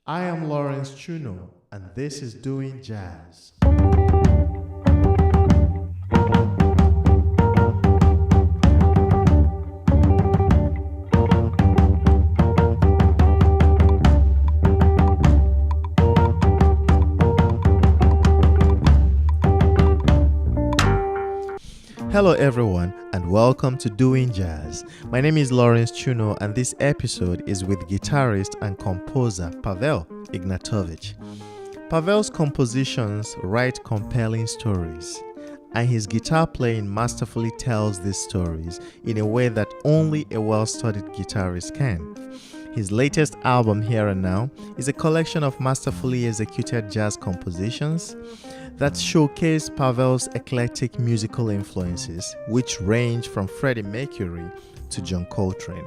I am Lawrence Chuno, and this is Doing Jazz. Hello everyone and welcome to Doing Jazz. My name is Lawrence Chuno and this episode is with guitarist and composer Pawel Ignatowicz. Pawel's compositions write compelling stories and his guitar playing masterfully tells these stories in a way that only a well-studied guitarist can. His latest album, Here and Now, is a collection of masterfully executed jazz compositions that showcase Pawel's eclectic musical influences, which range from Freddie Mercury to John Coltrane.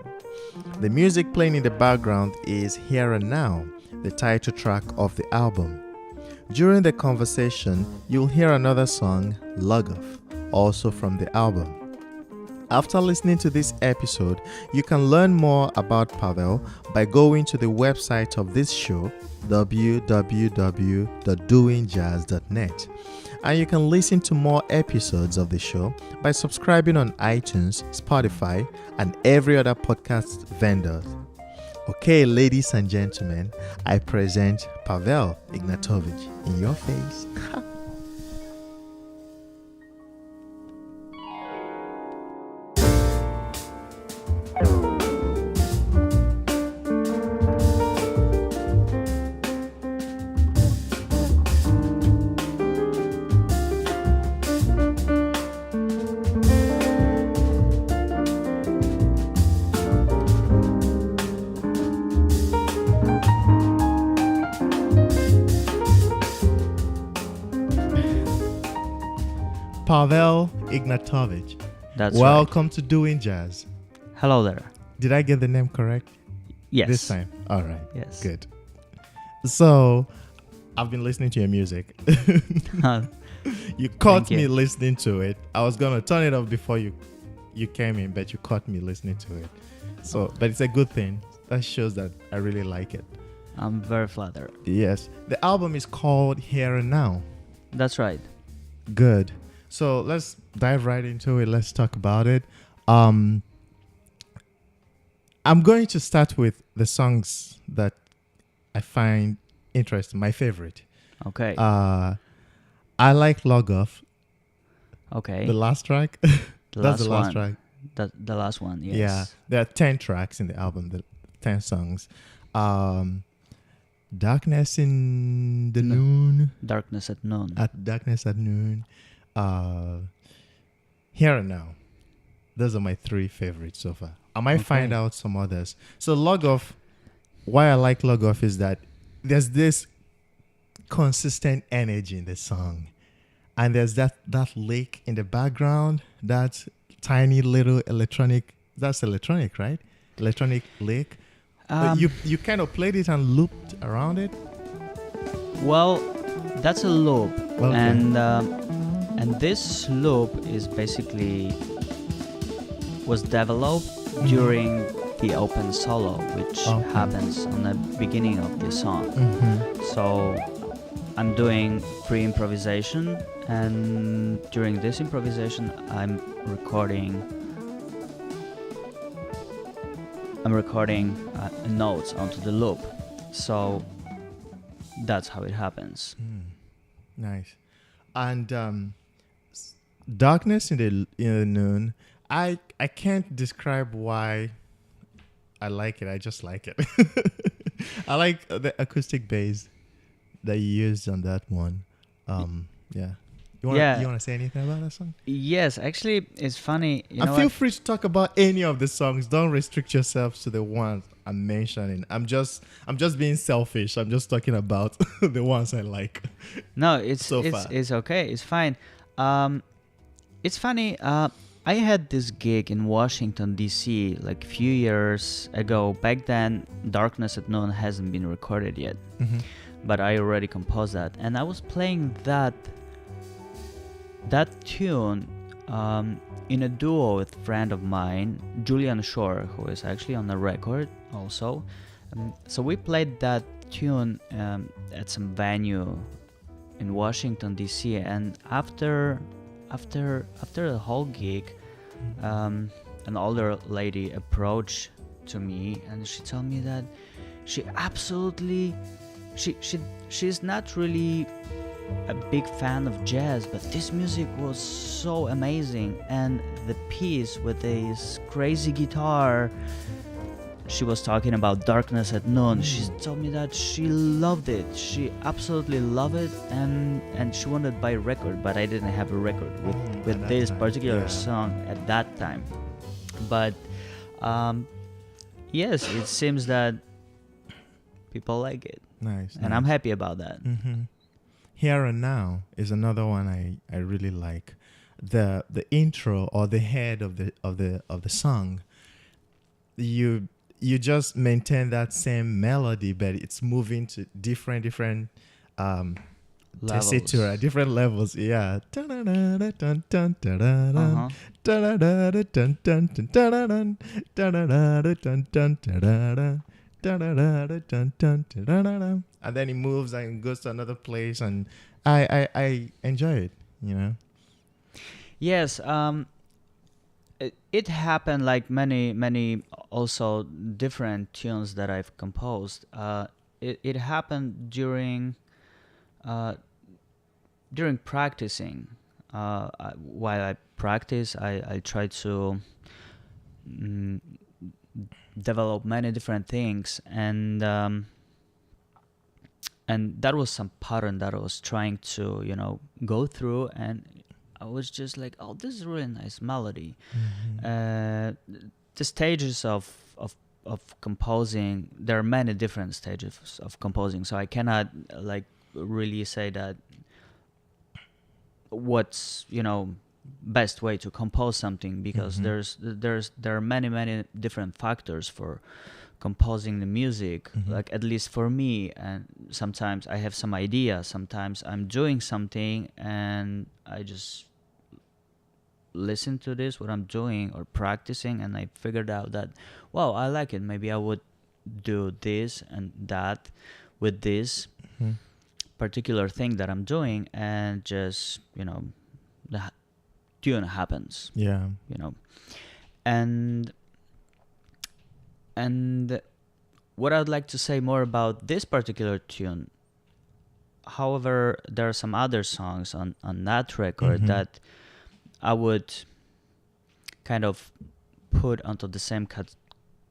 The music playing in the background is Here and Now, the title track of the album. During the conversation, you'll hear another song, Log Off, also from the album. After listening to this episode, you can learn more about Pawel by going to the website of this show, www.doingjazz.net. And you can listen to more episodes of the show by subscribing on iTunes, Spotify, and every other podcast vendor. Okay, ladies and gentlemen, I present Pawel Ignatowicz in your face. Pawel Ignatowicz. That's Welcome to Doing Jazz. Hello there. Did I get the name correct? Yes. This time? All right. Yes. Good. So, I've been listening to your music. You caught me listening to it. I was going to turn it off before you came in, but you caught me listening to it. So, but it's a good thing. That shows that I really like it. I'm very flattered. Yes. The album is called Here and Now. That's right. Good. So let's dive right into it. Let's talk about it. I'm going to start with the songs that I find interesting, my favorite. Okay. I like Log Off. Okay. The last track. That's the last track. The last one, yes. Yeah. There are 10 tracks in the album, 10 songs. Darkness in the Noon. Darkness at Noon. Darkness at Noon. Here and Now. Those are my 3 favorites so far. I might find out some others. So Log Off, why I like Log Off is that there's this consistent energy in the song. And there's that lake in the background, that tiny little electronic, that's electronic, right? Electronic lake. You kind of played it and looped around it? Well, that's a loop. Okay. And this loop is basically was developed during the open solo, which happens on the beginning of the song. Mm-hmm. So I'm doing pre-improvisation, and during this improvisation I'm recording notes onto the loop. So that's how it happens. Nice. And Darkness in the Noon, I can't describe why I like it. I just like it. I like the acoustic bass that you used on that one. Yeah. You want to say anything about that song? Yes, actually, it's funny. Feel free to talk about any of the songs. Don't restrict yourself to the ones I'm mentioning. I'm just being selfish. I'm just talking about the ones I like. No, it's far. It's okay. It's fine. It's funny. I had this gig in Washington D.C. like a few years ago. Back then, Darkness at Noon hasn't been recorded yet, but I already composed that, and I was playing that tune in a duo with a friend of mine, Julian Shore, who is actually on the record also. So we played that tune at some venue in Washington D.C. and after the whole gig, an older lady approached to me and she told me that she absolutely she's not really a big fan of jazz, but this music was so amazing, and the piece with this crazy guitar, she was talking about Darkness at Noon. She told me that she loved it. She absolutely loved it, and she wanted to buy a record, but I didn't have a record with this particular song at that time. But yes, it seems that people like it. Nice. And I'm happy about that. Mm-hmm. Here and Now is another one I really like. The intro or the head of the song, you just maintain that same melody, but it's moving to different tessitura, different levels. Yeah. And then it moves and goes to another place, and I enjoy it, you know. Yes, it happened like many also different tunes that I've composed. It happened during practicing. While I practice, I try to develop many different things, and that was some pattern that I was trying to go through, and I was just like, oh, this is a really nice melody. The stages of composing, there are many different stages of composing, so I cannot like really say that what's best way to compose something, because there are many different factors for composing the music, like at least for me. And sometimes I have some idea, sometimes I'm doing something and I just listen to this what I'm doing or practicing, and I figured out that, wow, I like it, maybe I would do this and that with this particular thing that I'm doing, and just the tune happens. And what I'd like to say more about this particular tune, however, there are some other songs on that record that I would kind of put onto the same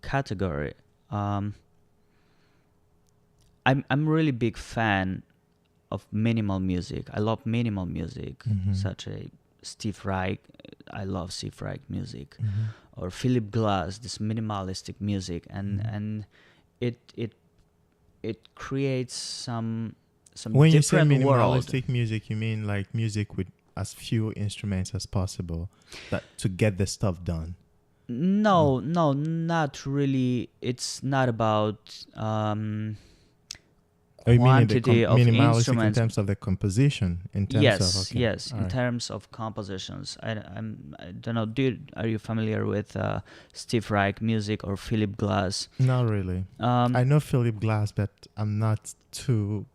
category. I'm really big fan of minimal music. I love minimal music, such as Steve Reich. I love Steve Reich music, or Philip Glass. This minimalistic music, and it creates some when you say different minimalistic world. music, you mean like music with as few instruments as possible, that to get the stuff done? No, not really. It's not about quantity of minimalistic instruments in terms of the composition. In terms yes, of, okay. yes. All In right. terms of compositions, I don't know. Are you familiar with Steve Reich music or Philip Glass? Not really. I know Philip Glass, but I'm not too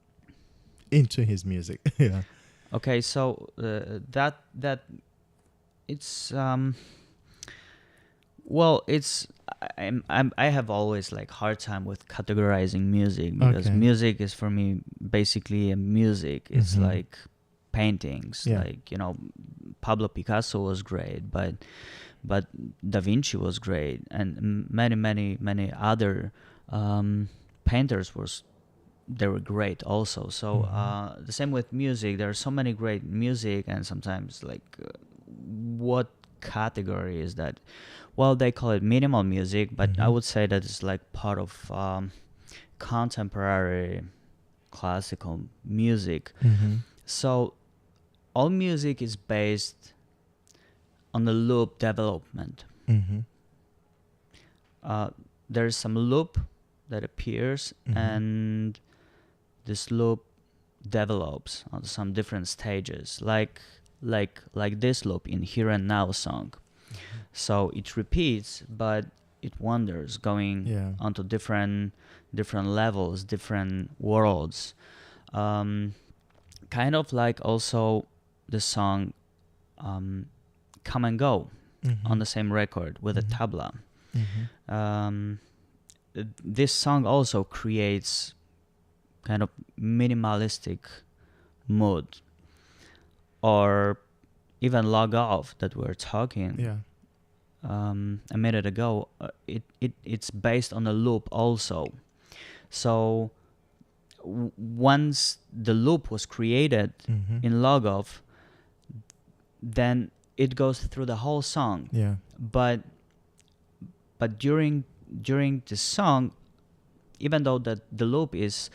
into his music. Yeah. Okay, so that it's well, it's I have always like hard time with categorizing music, because Okay. music is for me basically a music. It's like paintings. Yeah. Like Pablo Picasso was great, but Da Vinci was great, and many other painters they were great also. So the same with music. There are so many great music, and sometimes like what category is that? Well, they call it minimal music, but I would say that it's like part of contemporary classical music. So all music is based on the loop development. There's some loop that appears, and this loop develops on some different stages, like this loop in Here and Now song. So it repeats, but it wanders, going onto different different levels, different worlds. Kind of like also the song Come and Go on the same record with a tabla. This song also creates kind of minimalistic mood, or even Log Off that we're talking a minute ago. It's based on a loop also. So once the loop was created in Log Off, then it goes through the whole song. Yeah. But during the song, even though the loop is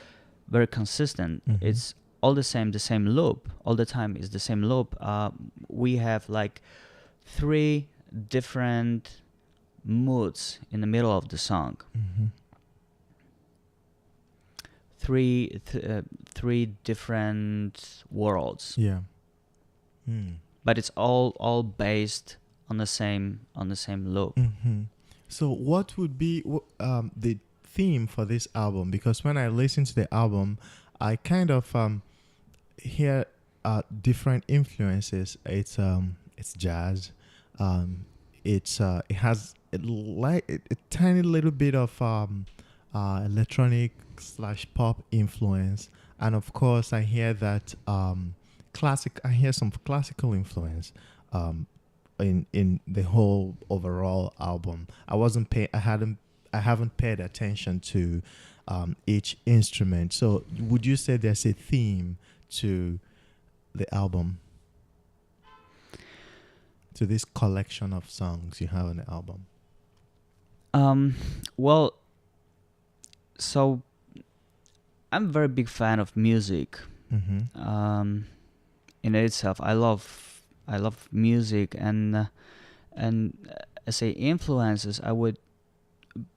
very consistent, it's all the same loop all the time is the same loop. We have like 3 different moods in the middle of the song. Three different worlds. Yeah. But it's all based on the same loop. So what would be the theme for this album? Because when I listen to the album, I kind of hear different influences. It's jazz. It has a tiny little bit of electronic / pop influence, and of course I hear that classic. I hear some classical influence in the whole overall album. I haven't paid attention to each instrument. So would you say there's a theme to the album, to this collection of songs you have on the album? Well, so I'm a very big fan of music. In itself, I love music, and I say influences. I would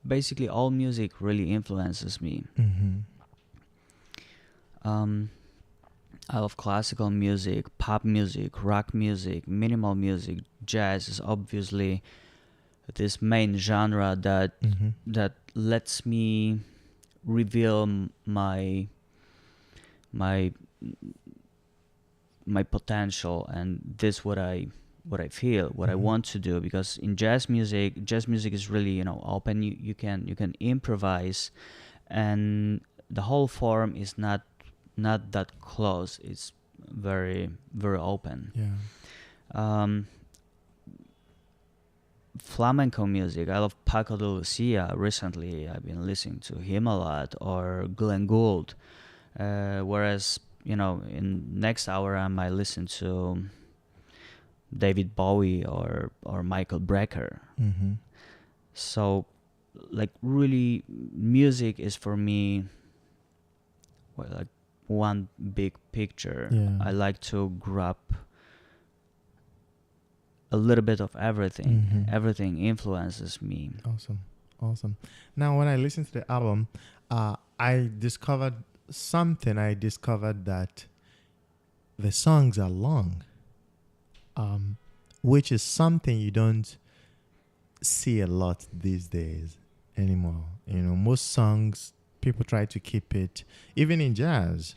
basically all music really influences me. I love classical music, pop music, rock music, minimal music. Jazz is obviously this main genre that lets me reveal my potential, and this what I feel, what I want to do. Because in jazz music is really open. You can improvise, and the whole form is not that close. It's very, very open. Flamenco music, I love Paco de Lucia. Recently I've been listening to him a lot, or Glenn Gould, whereas in next hour I might listen to David Bowie or Michael Brecker. So like really music is for me like one big picture. I like to grab a little bit of everything. Everything influences me. Awesome. Now when I listen to the album, I discovered that the songs are long, which is something you don't see a lot these days anymore. Most songs, people try to keep it, even in jazz,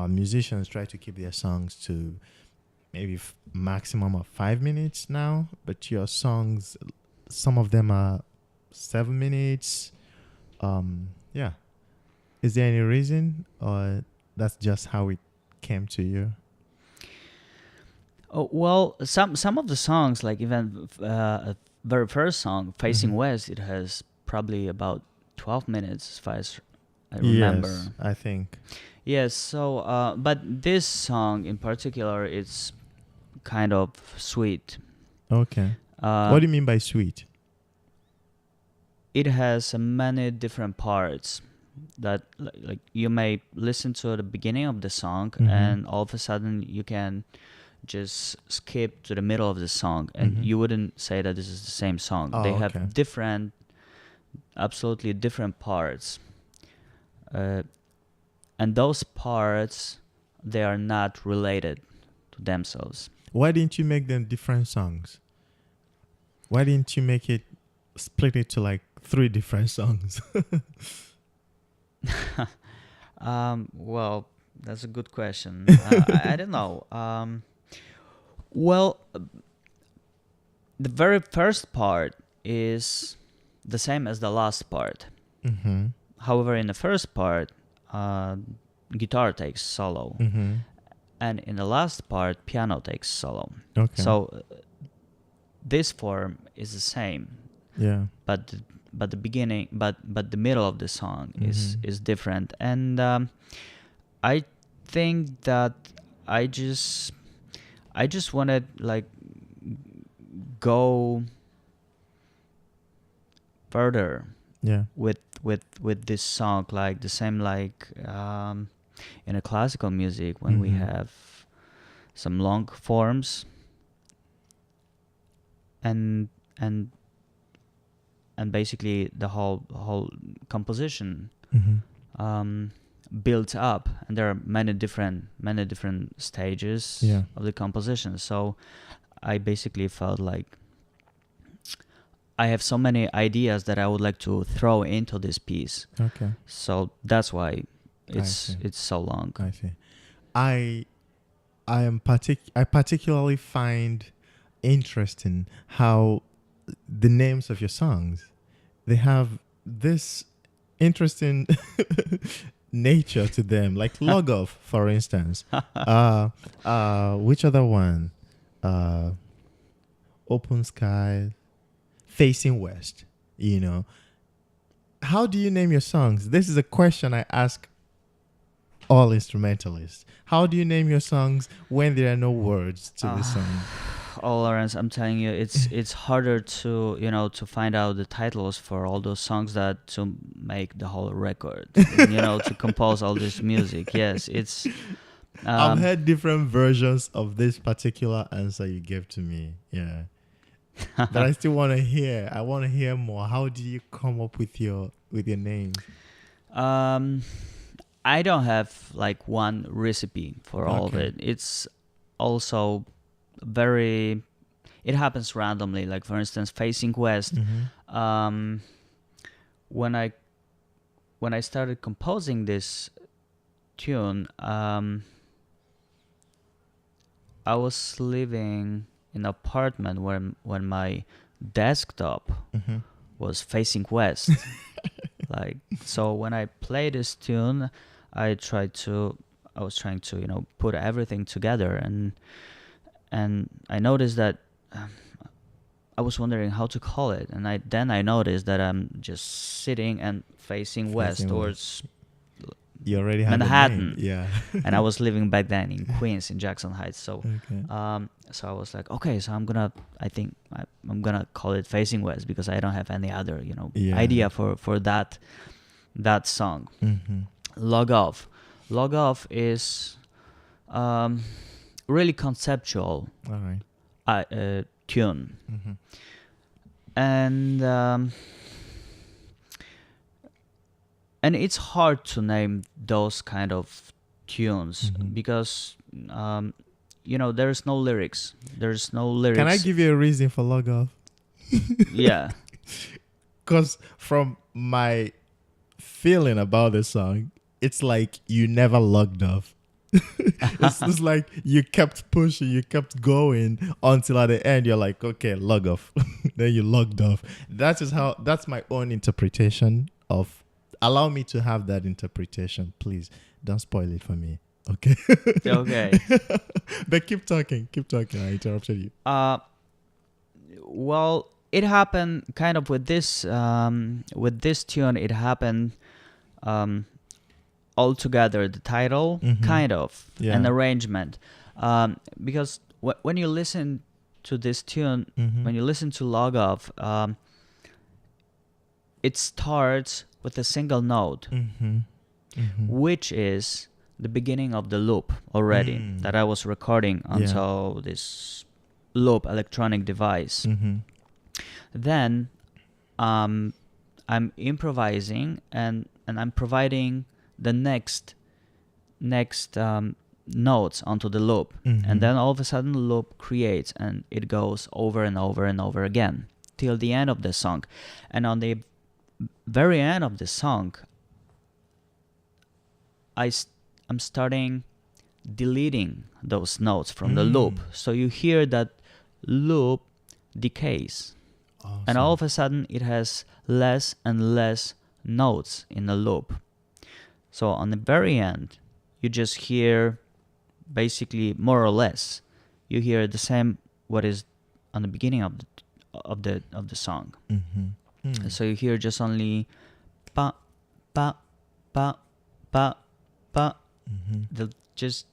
musicians try to keep their songs to maybe maximum of 5 minutes now, but your songs, some of them are 7 minutes. Is there any reason, or that's just how it came to you? Oh, well, some of the songs, like even very first song, Facing West, it has probably about 12 minutes as far as I remember. Yes, I think. Yes, so, but this song in particular, it's kind of sweet. Okay. What do you mean by sweet? It has many different parts that like you may listen to the beginning of the song and all of a sudden you can just skip to the middle of the song and you wouldn't say that this is the same song. They have absolutely different parts. And those parts, they are not related to themselves. Why didn't you make them different songs? Why didn't you make it, split it to like 3 different songs? Well, that's a good question. I don't know. Well, the very first part is the same as the last part. Mm-hmm. However, in the first part, guitar takes solo, Mm-hmm. and in the last part, piano takes solo. Okay. So this form is the same, Yeah. but the beginning, but the middle of the song is Mhm. different, and I think that I just wanted like go further Yeah. with this song, like the same like in a classical music when we Mhm. have some long forms and and basically the whole composition Mhm. built up, and there are many different stages Yeah. of the composition. So I basically felt like I have so many ideas that I would like to throw into this piece. Okay. So that's why see. it's so long. I see. I I particularly find interesting how the names of your songs, they have this interesting nature to them. Like Log Off, for instance. Which other one? Uh Open Sky, Facing West. You know. How do you name your songs? This is a question I ask all instrumentalists. How do you name your songs when there are no words to the song? Oh, Lawrence, I'm telling you, it's harder to to find out the titles for all those songs that to make the whole record. And, to compose all this music. Yes, it's. I've heard different versions of this particular answer you gave to me. Yeah. But I still want to hear. I want to hear more. How do you come up with your names? I don't have like one recipe for all of Okay. it. It's also very. It happens randomly. Like for instance, Facing West. Mm-hmm. When I started composing this tune, I was living in an apartment when my desktop Mm-hmm. was facing west. Like, so when I play this tune, I was trying to put everything together, and I noticed that I was wondering how to call it, and I noticed that I'm just sitting and facing west Facing towards You already have Manhattan. a name. Yeah. And I was living back then in Queens, in Jackson Heights. So, Okay. so I was like, okay, so I'm gonna call it Facing West because I don't have any other, Yeah. idea for that song. Mm-hmm. Log Off is really conceptual All right. tune, Mm-hmm. and it's hard to name those kind of tunes Mhm. because there's no lyrics. There's no lyrics. Can I give you a reason for Log Off? Yeah. Because from my feeling about this song, it's like you never logged off. It's like you kept pushing, you kept going until at the end you're like, okay, log off. Then you logged off. That's my own interpretation of. Allow me to have that interpretation, please. Don't spoil it for me. Okay. Okay. But keep talking. I interrupted you. Well, it happened kind of with this tune. It happened all together. The title, Mhm. kind of, Yeah. and arrangement, because when you listen to this tune, Mhm. when you listen to Log Off, it starts with a single note, Mhm. Mhm. which is the beginning of the loop already that I was recording Yeah. onto this loop electronic device. Mhm. Then I'm improvising and I'm providing the next notes onto the loop. Mhm. And then all of a sudden the loop creates and it goes over and over and over again till the end of the song. And on the very end of the song, I'm starting deleting those notes from the loop. So you hear that loop decays. Awesome. And all of a sudden it has less and less notes in the loop. So on the very end, you just hear basically more or less, you hear the same what is on the beginning of the song. So you hear just only pa pa pa pa pa, the just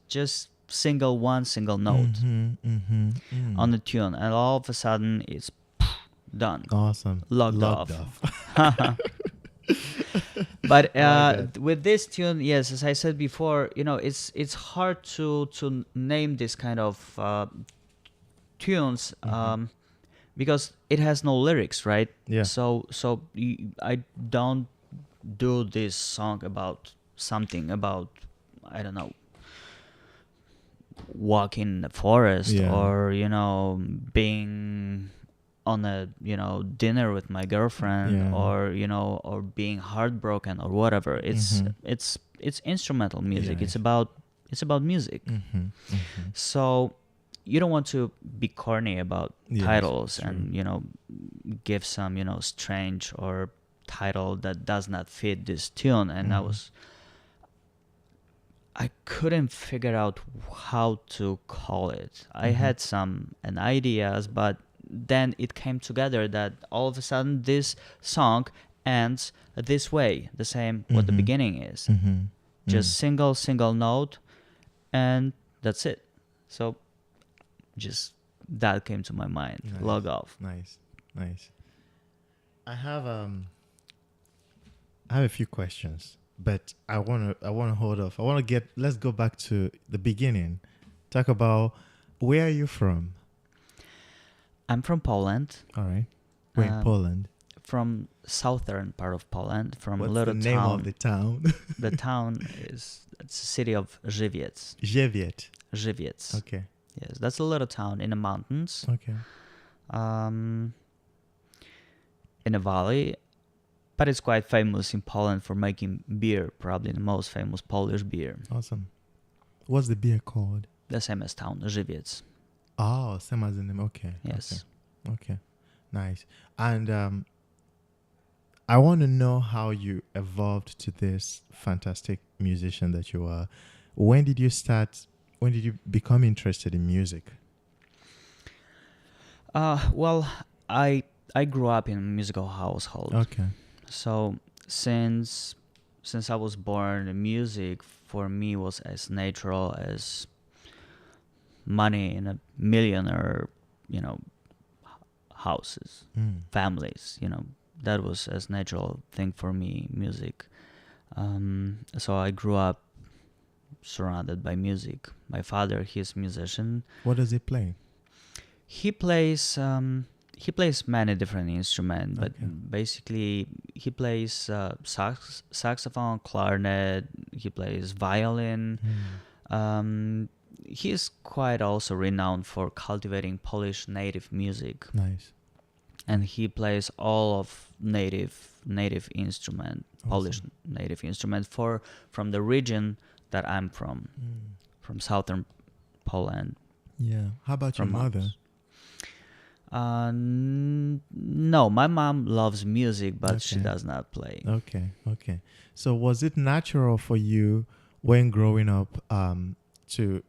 single note on the tune, and all of a sudden it's done. Awesome. Logged off. But with this tune, yes, as I said before, it's hard to name this kind of tunes because it has no lyrics, right? Yeah. So I don't do this song about something about, I don't know, walking in the forest or being on a dinner with my girlfriend or or being heartbroken or whatever. It's instrumental music. It's about music. So you don't want to be corny about titles and give some strange or title that does not fit this tune. And I couldn't figure out how to call it. I had some ideas, but then it came together that all of a sudden this song ends this way, the same what the beginning is. Just single note, and that's it. So just that came to my mind. Nice. Log off. Nice. I have a few questions, but I wanna hold off. Let's go back to the beginning. Talk about, where are you from? I'm from Poland. All right. We're in Poland. From southern part of Poland, from What's a little the name town. of the town? The town it's a city of Żywiec. Żywiec. Okay. Yes, that's a little town in the mountains. Okay. In a valley, but it's quite famous in Poland for making beer, probably the most famous Polish beer. Awesome. What's the beer called? The same as town, Żywiec. Oh, same as the name. Okay. Yes. Okay. Nice. And I want to know how you evolved to this fantastic musician that you are. When did you become interested in music? Well, I grew up in a musical household. Okay. So since I was born, music for me was as natural as money in a millionaire, houses, families, that was as natural thing for me, music. So I grew up surrounded by music. My father, he's a musician. What does he play? He plays many different instruments, but basically he plays saxophone, clarinet, he plays violin. He is quite also renowned for cultivating Polish native music. Nice. And he plays all of native instrument, awesome. Polish native instrument from the region that I'm from southern Poland. Yeah. How about your mother? No, my mom loves music, but she does not play. Okay. So was it natural for you when growing up to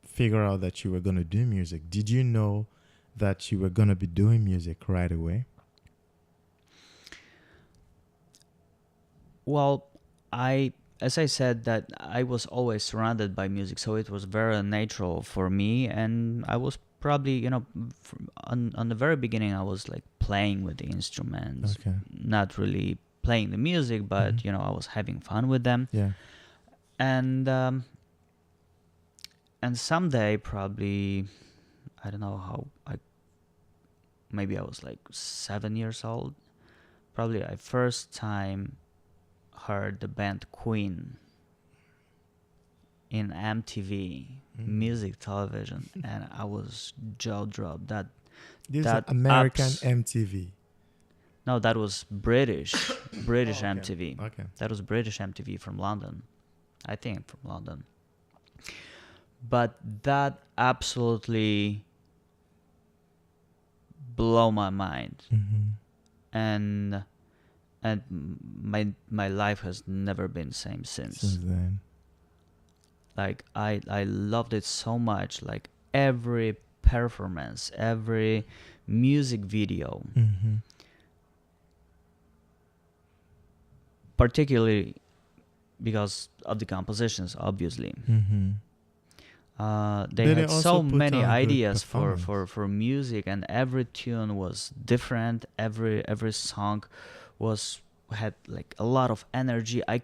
figure out that you were going to do music? Did you know that you were going to be doing music right away? Well, as I said, that I was always surrounded by music, so it was very natural for me, and I was probably, on the very beginning, I was like playing with the instruments, not really playing the music, but I was having fun with them. Yeah. And someday, probably, I don't know how, maybe I was like 7 years old. Probably I first time heard the band Queen in MTV, music television, and I was jaw dropped. This is American MTV. No, that was British MTV. Okay. That was British MTV from London. I think from London. But that absolutely blew my mind, and my life has never been the same since. Since then. Like I loved it so much. Like every performance, every music video, particularly because of the compositions, obviously. They Did had also so put many on good ideas performance? for music, and every tune was different. Every song had like a lot of energy. I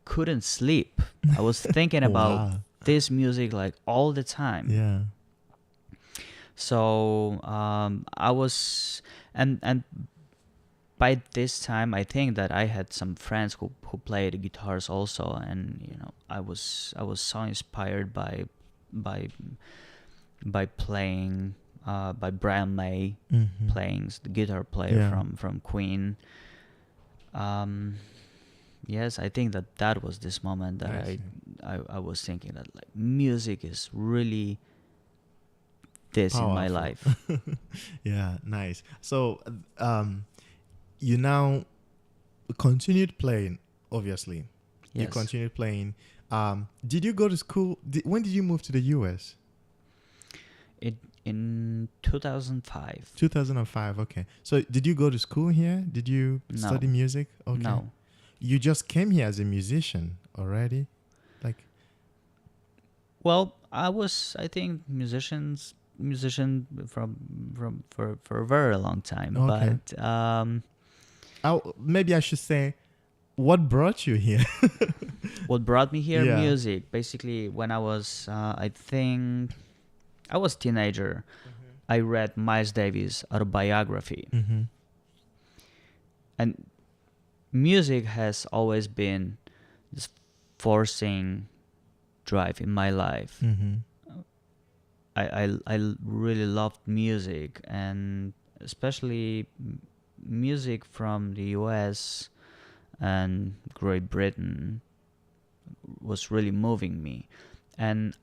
couldn't sleep. I was thinking about Wow. this music like all the time. Yeah. So I was, and by this time I think that I had some friends who played guitars also, and I was so inspired by playing by Brian May, playing the guitar player Yeah. from Queen. Yes, I think that was this moment that I see. I was thinking that like music is really this in my Powerful. life. Yeah, nice. So, you now continued playing, obviously. You Yes. continued playing. Did you go to school? When did you move to the US? In 2005. 2005. Okay. So, did you go to school here? Did you No. study music? Okay. No. You just came here as a musician already? Like, Well, I was, I think, musician for a very long time. Okay. But maybe I should say, what brought you here? what brought me here? Yeah. Music. Basically, when I was, I think, I was teenager. I read Miles Davis' autobiography, and music has always been this forcing drive in my life. I really loved music, and especially music from the US and Great Britain was really moving me, and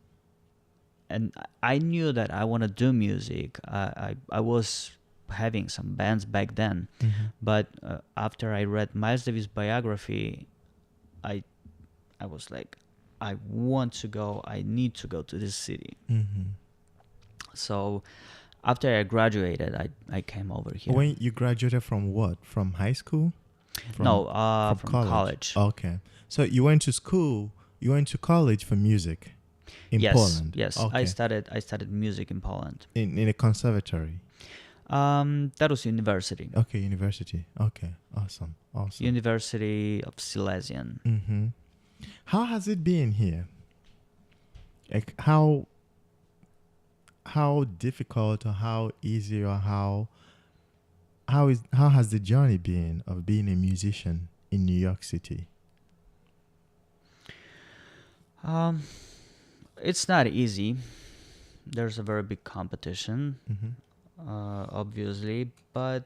I knew that I want to do music. I was having some bands back then, but after I read Miles Davis' biography, I was like, I want to go. I need to go to this city. So after I graduated, I came over here. When you graduated from what? From high school? From college. Okay. So you went to school. You went to college for music in Poland. Yes. Okay. I studied music in Poland. In a conservatory. That was university. Okay, university. Okay, awesome. University of Silesian. How has it been here? Like how difficult or how easy or how has the journey been of being a musician in New York City? It's not easy. There's a very big competition, obviously, but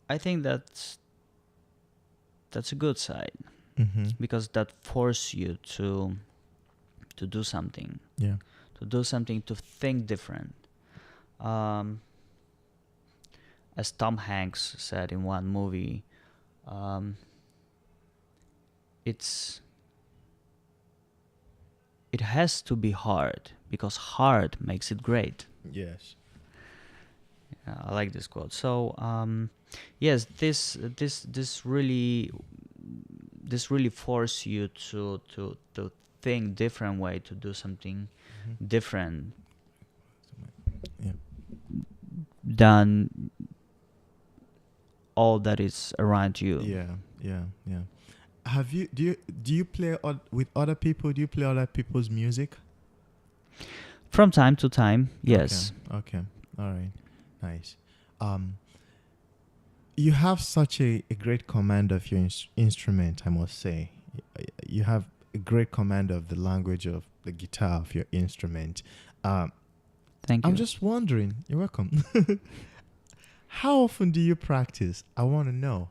I think that's a good side, because that forces you to do something. Yeah. To do something, to think different. As Tom Hanks said in one movie, it has to be hard, because hard makes it great. Yes. Yeah, I like this quote. So yes, this really forces you to think different way, to do something different than all that is around you. Yeah. Have you do you play with other people? Do you play other people's music? From time to time, yes. Okay. All right. Nice. You have such a great command of your instrument, I must say. You have a great command of the language of the guitar of your instrument. Thank you. I'm just wondering, you're welcome. How often do you practice? I want to know.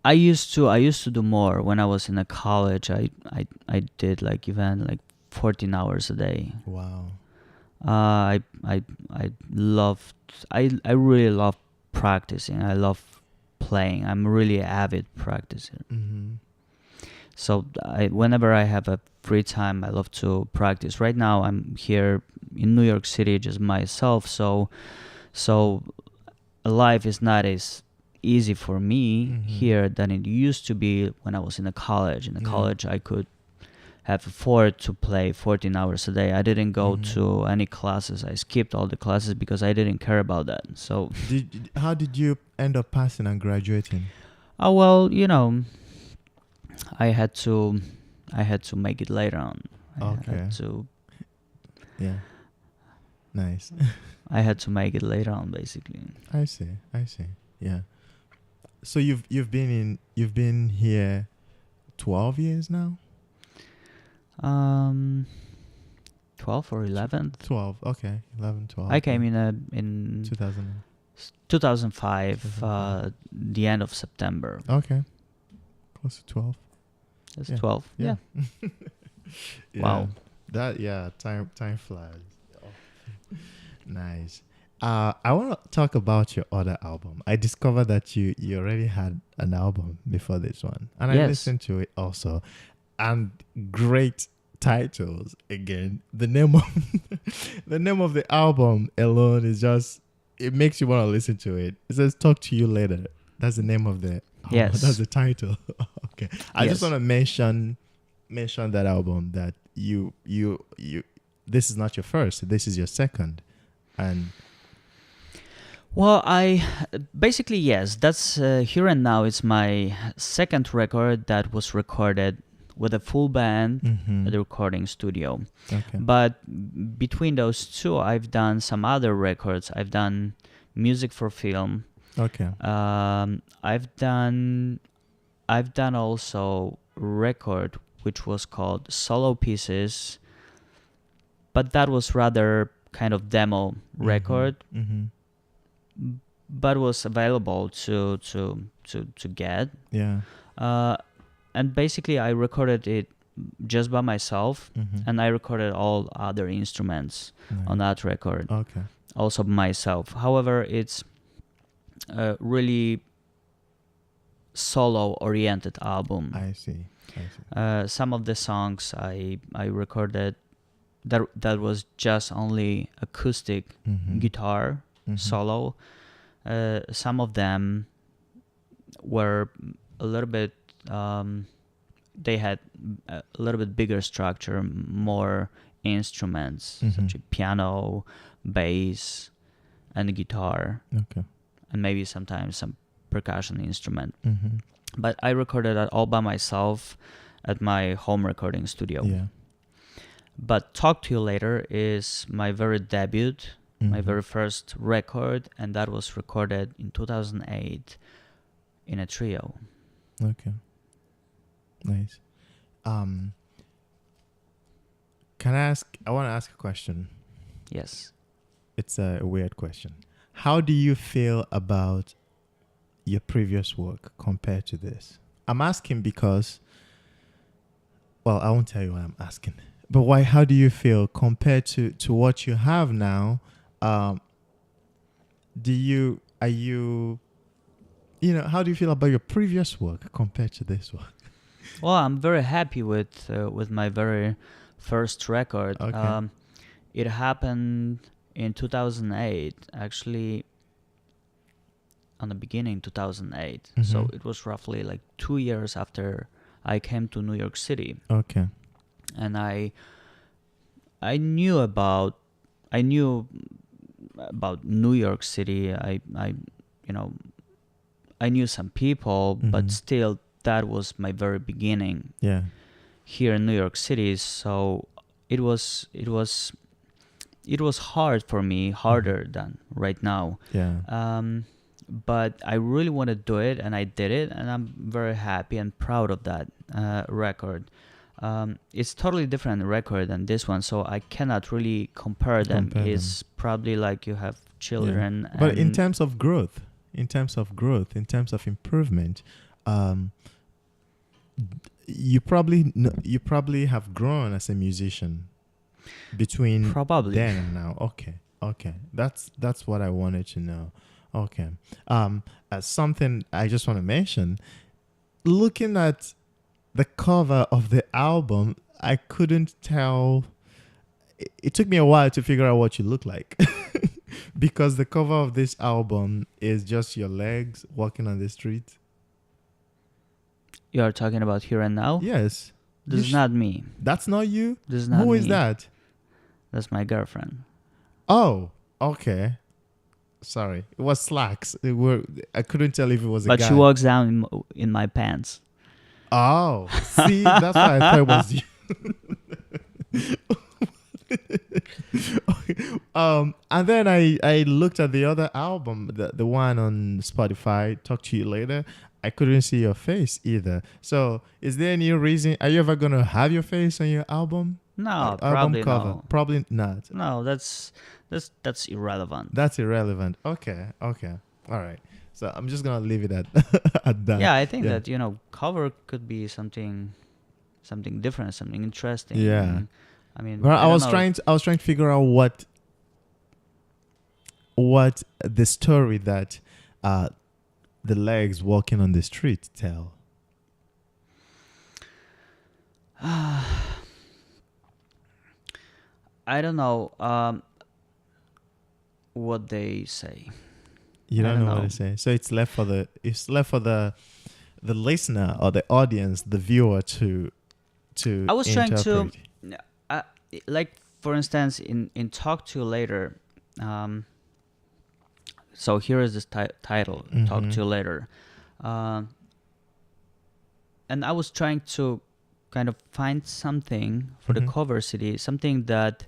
I used to do more when I was in a college. I did like even like 14 hours a day. Wow. I really love practicing. I love playing. I'm really avid practicer. Mm-hmm. So whenever I have a free time, I love to practice. Right now, I'm here in New York City just myself. So life is not as easy for me here than it used to be when I was in a college. In a college, I could have afford to play 14 hours a day. I didn't go to any classes. I skipped all the classes because I didn't care about that. So how did you end up passing and graduating? oh well, I had to make it later on. Yeah. Nice. I had to make it later on, basically. I see. Yeah. So you've been here 12 years now? 12 or 11. 12. Okay. 11, 12. I came in 2005, the end of September. Okay. Close to 12. That's 12. Yeah. Wow. Time flies. Oh. Nice. I want to talk about your other album. I discovered that you already had an album before this one, and I listened to it also, and great titles. Again, the name of the album alone is just, it makes you want to listen to it. It says "Talk to You Later." That's the name of the album. Yes. That's the title. Okay. I just want to mention that album, that you this is not your first, this is your second. And well, I basically, yes, that's Here and Now. It's my second record that was recorded with a full band at the recording studio. Okay. But between those two, I've done some other records. I've done music for film. Okay. I've done also record which was called Solo Pieces, but that was rather kind of demo record, but was available to get. Yeah. And basically I recorded it just by myself, and I recorded all other instruments on that record. Okay. Also myself. However, it's a really solo oriented album. I see. Some of the songs I recorded that was just only acoustic guitar solo. Some of them were a little bit they had a little bit bigger structure, more instruments such as piano, bass, and guitar. Okay. And maybe sometimes some percussion instrument. But I recorded that all by myself at my home recording studio. Yeah. But Talk to You Later is my very debut, my very first record, and that was recorded in 2008 in a trio. Okay. Nice. I want to ask a question. Yes. It's a weird question. How do you feel about your previous work compared to this? I'm asking because, well, I won't tell you what I'm asking. But why? How do you feel compared to what you have now? How do you feel about your previous work compared to this one? Well, I'm very happy with my very first record. Okay. It happened in 2008, actually. On the beginning 2008, so it was roughly like 2 years after I came to New York City. Okay. And I knew about New York City. I knew some people, but still that was my very beginning. Yeah. Here in New York City, so it was hard for me, harder than right now. Yeah. But I really want to do it, and I did it, and I'm very happy and proud of that record. It's totally different record than this one, so I cannot really compare them. It's probably like you have children. Yeah. But in terms of growth, in terms of improvement, um, you probably have grown as a musician between Probably. then and now. Okay, that's what I wanted to know. Okay, as something I just want to mention, looking at the cover of the album, I couldn't tell. It took me a while to figure out what you look like. Because the cover of this album is just your legs walking on the street. You are talking about Here and Now? Yes. This is not me. That's not you? This is not Who me. is that? That's my girlfriend. Oh, okay. Sorry. It was slacks. I couldn't tell if it was a But guy. she walks down in my pants. Oh, see, that's why I thought it was you. And then I looked at the other album, the one on Spotify, Talk to You Later. I couldn't see your face either. So is there any reason? Are you ever going to have your face on your album? No, Album probably cover? no. Probably not. No, that's irrelevant. That's irrelevant. Okay. All right. So I'm just going to leave it at at that. Yeah, I think that, cover could be something different, something interesting. Yeah. I mean, Well, I was don't know. trying to figure out what the story that the legs walking on the street tell. I don't know what they say. You I don't don't know what know. to say. So it's left for the listener or the audience, the viewer to I was trying to, interpret. like, for instance, in Talk to You Later. So here is this title, Talk to You Later. And I was trying to kind of find something for the cover CD, something that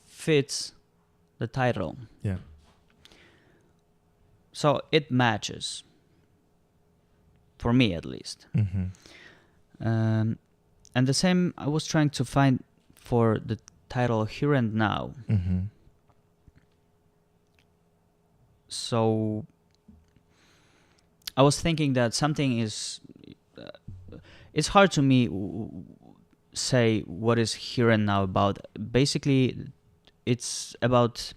fits the title. Yeah. So it matches, for me at least. And the same I was trying to find for the title Here and Now. So I was thinking that something is... it's hard to me say what is Here and Now about. Basically, it's about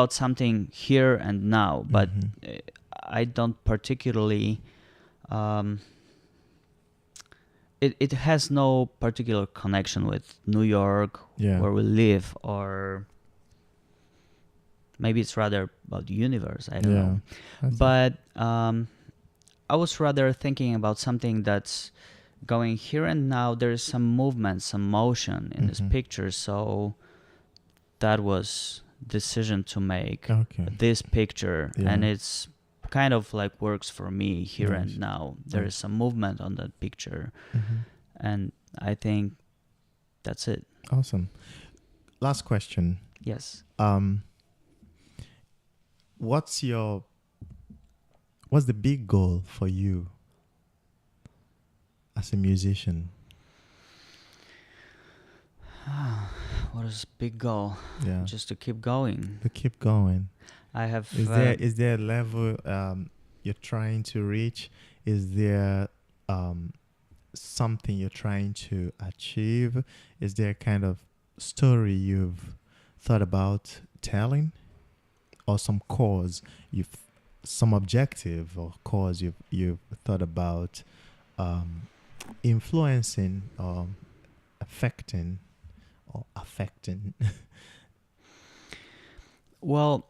something here and now, but I don't particularly... It has no particular connection with New York, where we live, or maybe it's rather about the universe. I don't know. But I was rather thinking about something that's going here and now. There is some movement, some motion in this picture, so that was decision to make this picture, and it's kind of like works for me here and now. There is some movement on that picture, and I think that's it. Awesome. Last question. Yes. What's the big goal for you as a musician? What is big goal? Yeah. Just to keep going. To keep going. I have. Is there a level you're trying to reach? Is there something you're trying to achieve? Is there a kind of story you've thought about telling, or some cause some objective or cause you've thought about influencing or affecting? Well,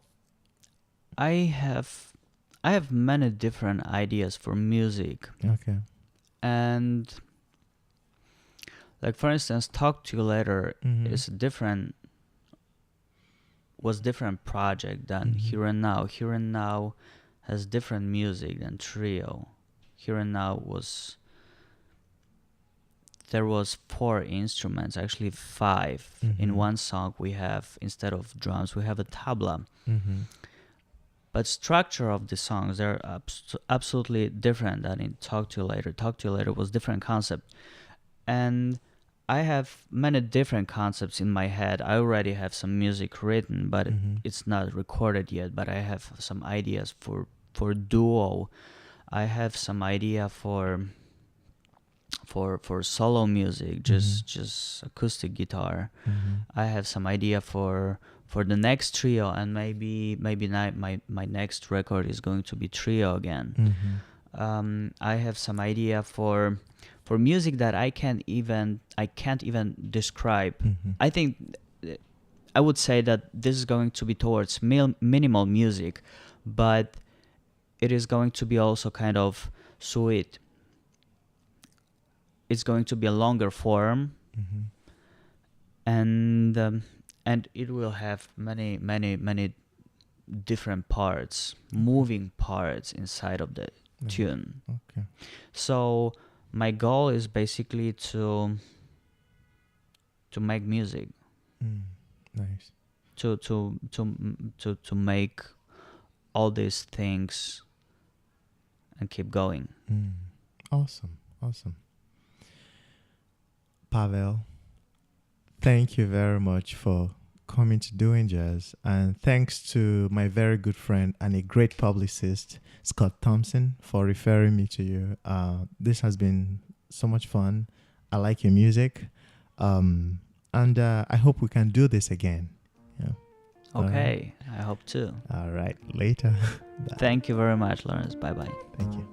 I have many different ideas for music. Okay. And like, for instance, Talk to You Later is was different project than Here and Now. Here and Now has different music than Trio. Here and Now there was 4 instruments, actually 5. In one song we have, instead of drums, we have a tabla. But structure of the songs, they're absolutely different than in Talk to You Later. Talk to You Later was different concept. And I have many different concepts in my head. I already have some music written, but it's not recorded yet. But I have some ideas for duo I have some idea for solo music, just acoustic guitar. I have some idea for the next trio, and maybe my next record is going to be trio again. I have some idea for music that I can't even describe. I think I would say that this is going to be towards minimal music, but it is going to be also kind of sweet. It's going to be a longer form, and it will have many different parts, moving parts inside of the tune. Okay. So my goal is basically to make music, Nice. to make all these things and keep going. Awesome. Pawel, thank you very much for coming to Doing Jazz, and thanks to my very good friend and a great publicist, Scott Thompson, for referring me to you. This has been so much fun. I like your music, and I hope we can do this again. Yeah. Okay, I hope too. All right, later. Bye. Thank you very much, Lawrence. Bye-bye. Thank you.